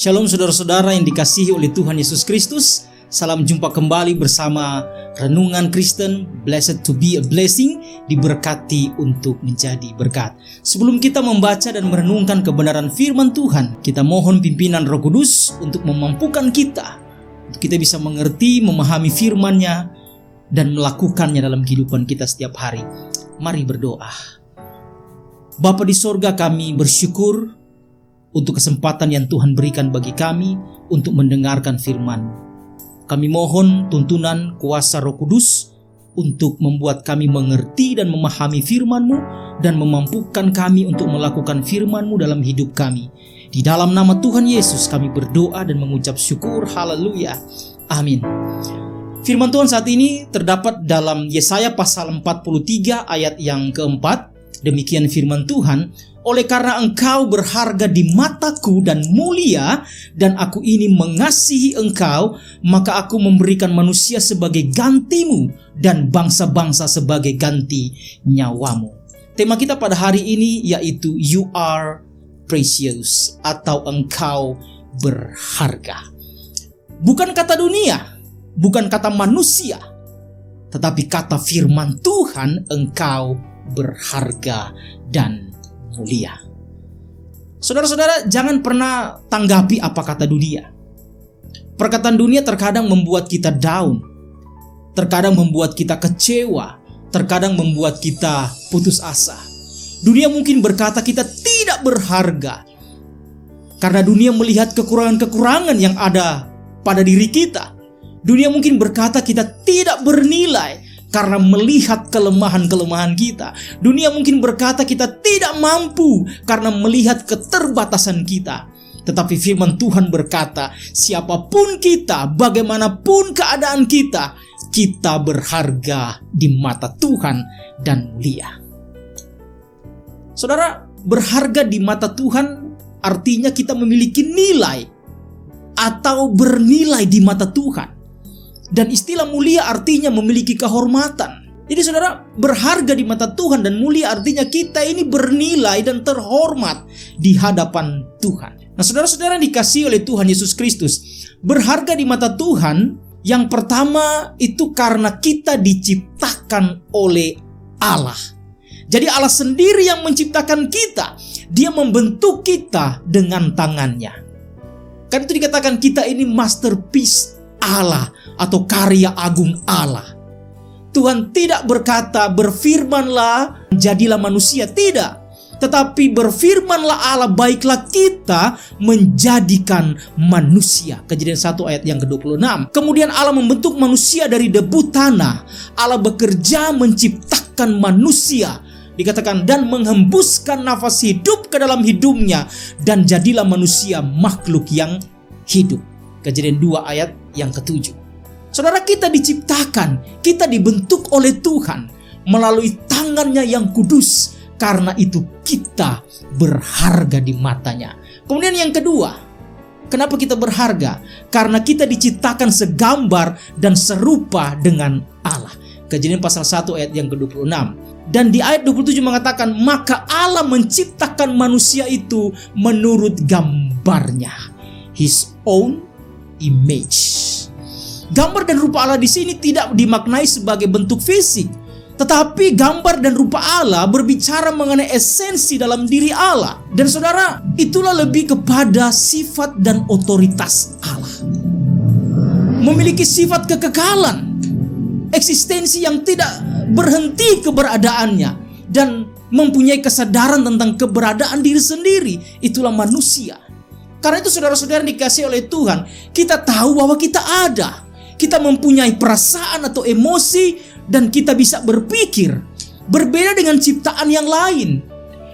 Shalom saudara-saudara yang dikasihi oleh Tuhan Yesus Kristus. Salam jumpa kembali bersama Renungan Kristen, Blessed to be a blessing, diberkati untuk menjadi berkat. Sebelum kita membaca dan merenungkan kebenaran firman Tuhan, kita mohon pimpinan Roh Kudus untuk memampukan kita, untuk kita bisa mengerti, memahami firman-Nya, dan melakukannya dalam kehidupan kita setiap hari. Mari berdoa. Bapa di sorga, kami bersyukur untuk kesempatan yang Tuhan berikan bagi kami untuk mendengarkan firman. Kami mohon tuntunan kuasa Roh Kudus untuk membuat kami mengerti dan memahami firman-Mu dan memampukan kami untuk melakukan firman-Mu dalam hidup kami. Di dalam nama Tuhan Yesus kami berdoa dan mengucap syukur. Haleluya. Amin. Firman Tuhan saat ini terdapat dalam Yesaya pasal 43 ayat yang keempat. Demikian firman Tuhan, oleh karena engkau berharga di mataku dan mulia, dan aku ini mengasihi engkau, maka aku memberikan manusia sebagai gantimu dan bangsa-bangsa sebagai ganti nyawamu. Tema kita pada hari ini yaitu You are precious, atau engkau berharga. Bukan kata dunia, bukan kata manusia, tetapi kata firman Tuhan, engkau berharga dan mulia. Saudara-saudara, jangan pernah tanggapi apa kata dunia. Perkataan dunia terkadang membuat kita down, terkadang membuat kita kecewa, terkadang membuat kita putus asa. Dunia mungkin berkata kita tidak berharga karena dunia melihat kekurangan-kekurangan yang ada pada diri kita. Dunia mungkin berkata kita tidak bernilai karena melihat kelemahan-kelemahan kita. Dunia mungkin berkata kita tidak mampu karena melihat keterbatasan kita. Tetapi firman Tuhan berkata, siapapun kita, bagaimanapun keadaan kita, kita berharga di mata Tuhan dan mulia. Saudara, berharga di mata Tuhan artinya kita memiliki nilai atau bernilai di mata Tuhan. Dan istilah mulia artinya memiliki kehormatan. Jadi saudara, berharga di mata Tuhan dan mulia artinya kita ini bernilai dan terhormat di hadapan Tuhan. Nah, saudara-saudara yang dikasihi oleh Tuhan Yesus Kristus, berharga di mata Tuhan yang pertama itu karena kita diciptakan oleh Allah. Jadi Allah sendiri yang menciptakan kita. Dia membentuk kita dengan tangannya. Kan itu dikatakan kita ini masterpiece Allah atau karya agung Allah. Tuhan tidak berkata berfirmanlah jadilah manusia, tidak. Tetapi berfirmanlah Allah, baiklah kita menjadikan manusia. Kejadian 1 ayat yang ke-26. Kemudian Allah membentuk manusia dari debu tanah. Allah bekerja menciptakan manusia. Dikatakan dan menghembuskan nafas hidup ke dalam hidupnya, dan jadilah manusia makhluk yang hidup. Kejadian 2 ayat yang ke-7. Saudara, kita diciptakan, kita dibentuk oleh Tuhan melalui tangannya yang kudus. Karena itu kita berharga di matanya. Kemudian yang kedua, kenapa kita berharga? Karena kita diciptakan segambar dan serupa dengan Allah. Kejadian pasal 1 ayat yang ke-26. Dan di ayat 27 mengatakan, maka Allah menciptakan manusia itu menurut gambarnya, His own image. Gambar dan rupa Allah di sini tidak dimaknai sebagai bentuk fisik, tetapi gambar dan rupa Allah berbicara mengenai esensi dalam diri Allah. Dan saudara, itulah lebih kepada sifat dan otoritas Allah. Memiliki sifat kekekalan, eksistensi yang tidak berhenti keberadaannya, dan mempunyai kesadaran tentang keberadaan diri sendiri. Itulah manusia. Karena itu saudara-saudara dikasihi oleh Tuhan, kita tahu bahwa kita ada. Kita mempunyai perasaan atau emosi dan kita bisa berpikir. Berbeda dengan ciptaan yang lain.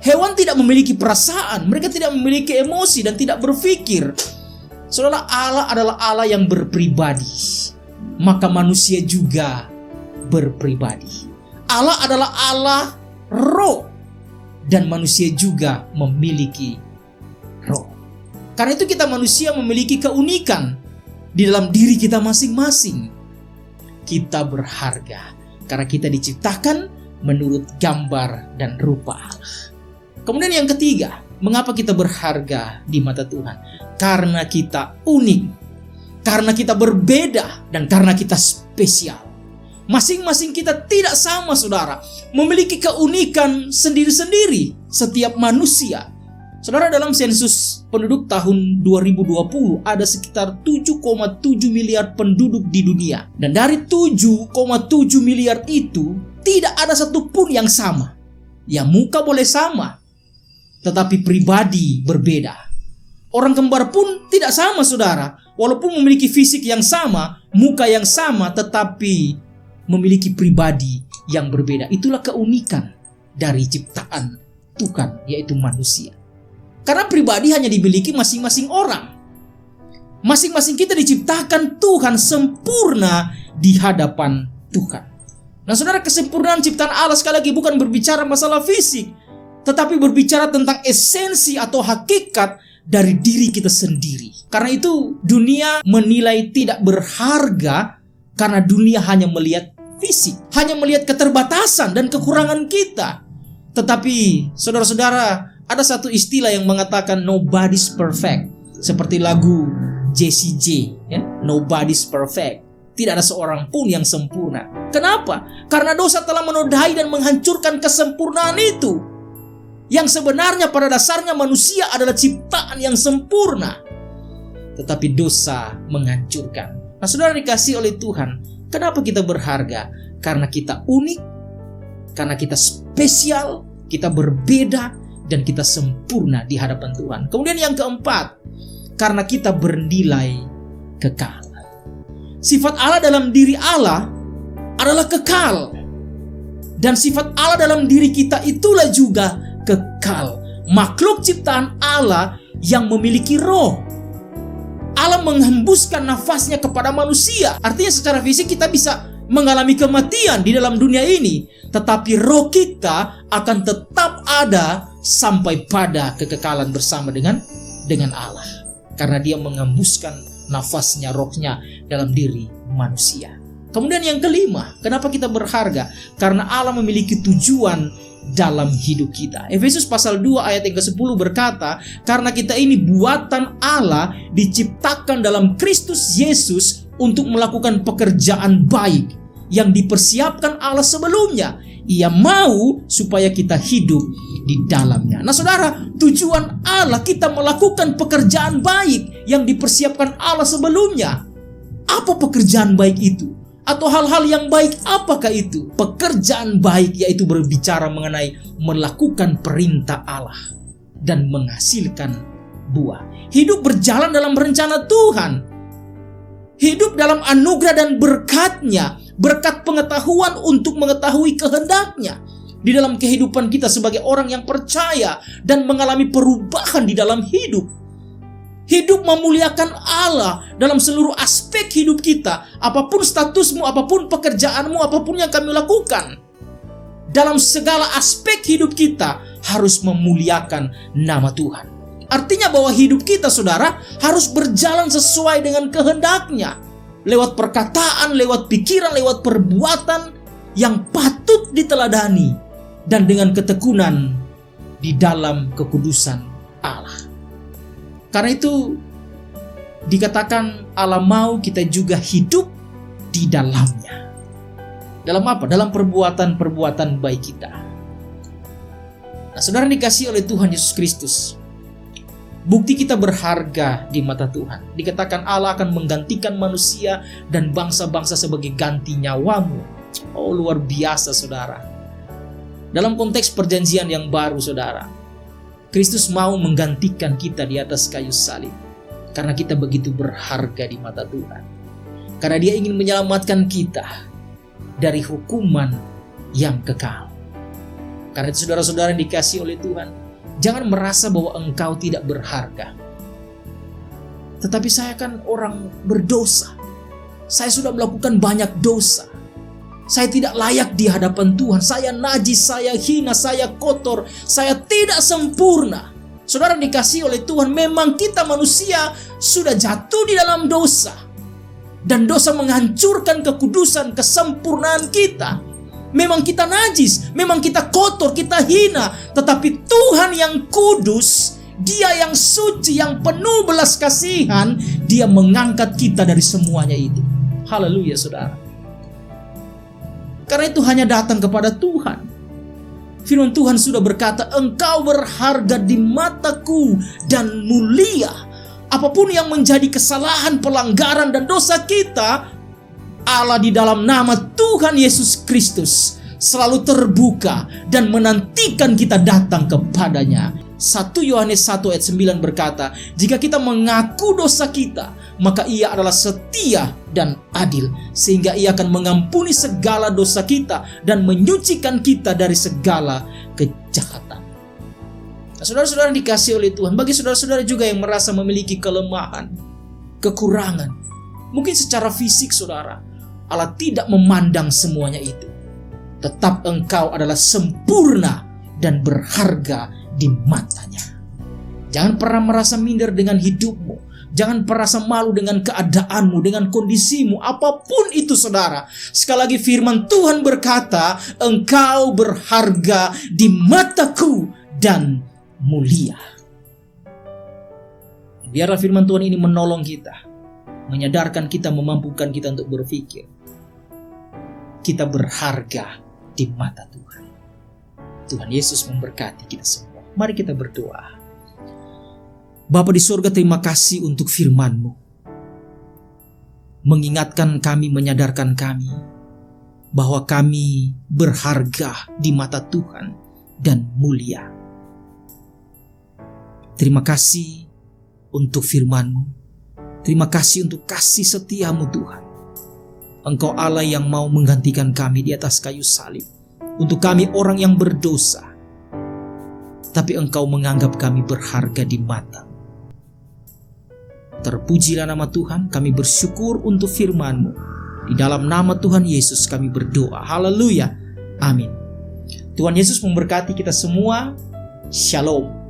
Hewan tidak memiliki perasaan, mereka tidak memiliki emosi dan tidak berpikir. Saudara, Allah adalah Allah yang berpribadi. Maka manusia juga berpribadi. Allah adalah Allah roh, dan manusia juga memiliki roh. Karena itu kita manusia memiliki keunikan di dalam diri kita masing-masing. Kita berharga karena kita diciptakan menurut gambar dan rupa Allah. Kemudian yang ketiga, Mengapa kita berharga di mata Tuhan? Karena kita unik, karena kita berbeda, dan karena kita spesial. Masing-masing kita tidak sama, saudara, memiliki keunikan sendiri-sendiri setiap manusia. Saudara, dalam sensus penduduk tahun 2020 ada sekitar 7,7 miliar penduduk di dunia. Dan dari 7,7 miliar itu tidak ada satupun yang sama. Ya, muka boleh sama, tetapi pribadi berbeda. Orang kembar pun tidak sama, saudara. Walaupun memiliki fisik yang sama, muka yang sama, tetapi memiliki pribadi yang berbeda. Itulah keunikan dari ciptaan Tuhan, yaitu manusia. Karena pribadi hanya dimiliki masing-masing orang. Masing-masing kita diciptakan Tuhan sempurna di hadapan Tuhan. Nah, saudara, kesempurnaan ciptaan Allah sekali lagi bukan berbicara masalah fisik, tetapi berbicara tentang esensi atau hakikat dari diri kita sendiri. Karena itu dunia menilai tidak berharga karena dunia hanya melihat fisik, hanya melihat keterbatasan dan kekurangan kita. Tetapi saudara-saudara, ada satu istilah yang mengatakan nobody's perfect. Seperti lagu Jessie J, ya? Nobody's perfect. Tidak ada seorang pun yang sempurna. Kenapa? Karena dosa telah menodai dan menghancurkan kesempurnaan itu. Yang sebenarnya pada dasarnya manusia adalah ciptaan yang sempurna, tetapi dosa menghancurkan. Nah, saudara dikasih oleh Tuhan, kenapa kita berharga? Karena kita unik, karena kita spesial, kita berbeda, dan kita sempurna di hadapan Tuhan. Kemudian yang keempat, karena kita bernilai kekal. Sifat Allah dalam diri Allah adalah kekal. Dan sifat Allah dalam diri kita itulah juga kekal. Makhluk ciptaan Allah yang memiliki roh. Allah menghembuskan nafasnya kepada manusia. Artinya secara fisik kita bisa mengalami kematian di dalam dunia ini, tetapi roh kita akan tetap ada sampai pada kekekalan bersama dengan Allah. Karena dia menghembuskan nafasnya, rohnya dalam diri manusia. Kemudian yang kelima, kenapa kita berharga? Karena Allah memiliki tujuan dalam hidup kita. Efesus pasal 2 ayat yang ke-10 berkata, karena kita ini buatan Allah, diciptakan dalam Kristus Yesus untuk melakukan pekerjaan baik yang dipersiapkan Allah sebelumnya. Ia mau supaya kita hidup di dalamnya. Nah, saudara, tujuan Allah kita melakukan pekerjaan baik yang dipersiapkan Allah sebelumnya. Apa pekerjaan baik itu? Atau hal-hal yang baik apakah itu? Pekerjaan baik yaitu berbicara mengenai melakukan perintah Allah dan menghasilkan buah. Hidup berjalan dalam rencana Tuhan. Hidup dalam anugerah dan berkat-Nya, berkat pengetahuan untuk mengetahui kehendak-Nya di dalam kehidupan kita sebagai orang yang percaya dan mengalami perubahan di dalam hidup. Hidup memuliakan Allah dalam seluruh aspek hidup kita. Apapun statusmu, apapun pekerjaanmu, apapun yang kami lakukan, dalam segala aspek hidup kita harus memuliakan nama Tuhan. Artinya bahwa hidup kita, saudara, harus berjalan sesuai dengan kehendak-Nya. Lewat perkataan, lewat pikiran, lewat perbuatan yang patut diteladani. Dan dengan ketekunan di dalam kekudusan Allah. Karena itu dikatakan Allah mau kita juga hidup di dalamnya. Dalam apa? Dalam perbuatan-perbuatan baik kita. Nah, saudara dikasih oleh Tuhan Yesus Kristus, bukti kita berharga di mata Tuhan. Dikatakan Allah akan menggantikan manusia dan bangsa-bangsa sebagai ganti nyawamu. Oh, luar biasa, saudara. Dalam konteks perjanjian yang baru, saudara, Kristus mau menggantikan kita di atas kayu salib. Karena kita begitu berharga di mata Tuhan. Karena Dia ingin menyelamatkan kita dari hukuman yang kekal. Karena itu saudara-saudara yang dikasihi oleh Tuhan, jangan merasa bahwa engkau tidak berharga. Tetapi saya kan orang berdosa. Saya sudah melakukan banyak dosa. Saya tidak layak di hadapan Tuhan. Saya najis, saya hina, saya kotor, saya tidak sempurna. Saudara dikasihi oleh Tuhan, memang kita manusia sudah jatuh di dalam dosa. Dan dosa menghancurkan kekudusan, kesempurnaan kita. Memang kita najis, memang kita kotor, kita hina, tetapi Tuhan yang kudus, Dia yang suci, yang penuh belas kasihan, Dia mengangkat kita dari semuanya itu. Haleluya, saudara. Karena itu hanya datang kepada Tuhan. Firman Tuhan sudah berkata, engkau berharga di mataku dan mulia. Apapun yang menjadi kesalahan, pelanggaran, dan dosa kita, Allah di dalam nama Tuhan Yesus Kristus selalu terbuka dan menantikan kita datang kepadanya. 1 Yohanes 1 ayat 9 berkata, jika kita mengaku dosa kita, maka Ia adalah setia dan adil, sehingga Ia akan mengampuni segala dosa kita dan menyucikan kita dari segala kejahatan. Nah, saudara-saudara dikasihi oleh Tuhan, bagi saudara-saudara juga yang merasa memiliki kelemahan, kekurangan, mungkin secara fisik saudara, Allah tidak memandang semuanya itu. Tetap engkau adalah sempurna dan berharga di matanya. Jangan pernah merasa minder dengan hidupmu. Jangan pernah merasa malu dengan keadaanmu, dengan kondisimu, apapun itu saudara. Sekali lagi firman Tuhan berkata, engkau berharga di mataku dan mulia. Biarlah firman Tuhan ini menolong kita, menyadarkan kita, memampukan kita untuk berpikir. Kita berharga di mata Tuhan. Tuhan Yesus memberkati kita semua. Mari kita berdoa. Bapa di surga, terima kasih untuk firman-Mu. Mengingatkan kami, menyadarkan kami bahwa kami berharga di mata Tuhan dan mulia. Terima kasih untuk firman-Mu. Terima kasih untuk kasih setia-Mu Tuhan. Engkau Allah yang mau menggantikan kami di atas kayu salib. Untuk kami orang yang berdosa. Tapi Engkau menganggap kami berharga di mata. Terpujilah nama Tuhan, kami bersyukur untuk firman-Mu. Di dalam nama Tuhan Yesus kami berdoa. Haleluya. Amin. Tuhan Yesus memberkati kita semua. Shalom.